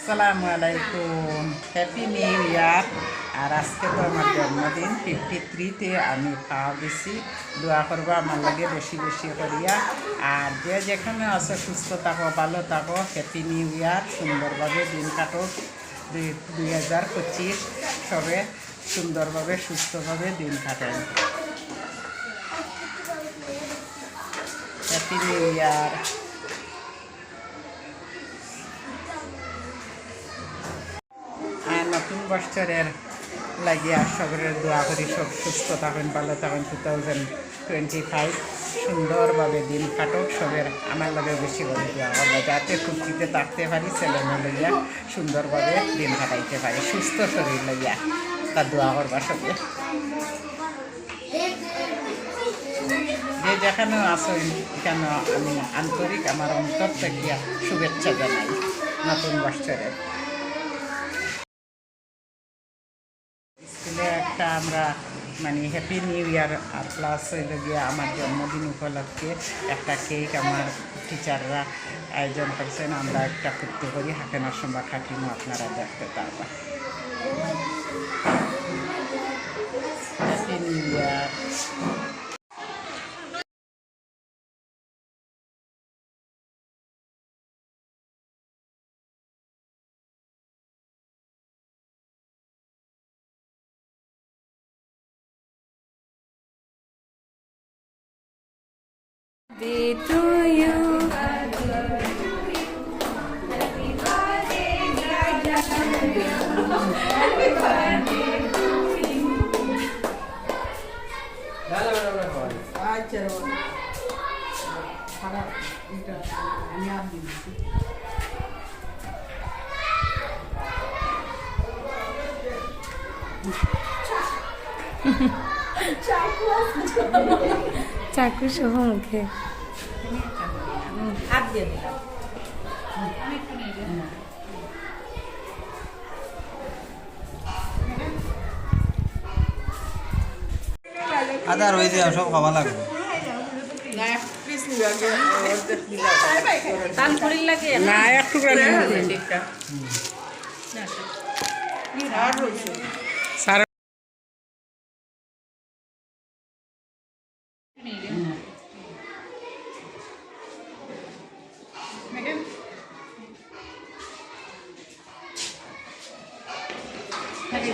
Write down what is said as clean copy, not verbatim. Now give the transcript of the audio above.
আসসালামু আলাইকুম, happy new year. আর আজকে তো আমার জন্মদিন 53তে আমি খাওয়া দিছি। দোয়া করবো আমার লাগে বেশি বেশি করিয়া। আর যে যেখানে আছে সুস্থ থাকো, ভালো থাকো, হ্যাপি নিউ ইয়ার। সুন্দরভাবে দিন কাটুক 2025, সবে সুন্দরভাবে সুস্থভাবে দিন কাটেন। Happy new year. নতুন বছরের লাগিয়া সবের দোয়া করি সব সুস্থ থাকেন, ভালো থাকেন। 2025 সুন্দরভাবে দিন কাটুক সবের। আমার লাগে বেশি করে দোয়া করবো যাতে ফুর্তিতে থাকতে পারি, ছেলে মেয়ে লইয়া সুন্দরভাবে দিন কাটাইতে পারি, সুস্থ শরীর লইয়া। তার দোয়া করবা সবে। যে যেখানে আসেন এখানে আমি আন্তরিক আমার অন্তর থেকে শুভেচ্ছা জানাই নতুন বছরের। স্কুলে একটা আমরা মানে হ্যাপি নিউ ইয়ার আর প্লাস হইল গিয়ে আমার জন্মদিন উপলক্ষে একটা কেক আমার টিচাররা আয়োজন করছেন। আমরা একটা করতে করি, হাতেনার সময় খাটিমো, আপনারা দেখতে পারবা। Happy new year. Day to you. চাকু সহ মুখে হাত দিয়ে দিলাম। আদা রয়েছে সব খাওয়া লাগবে। তানপুরির লাগে না একটু সারা Happy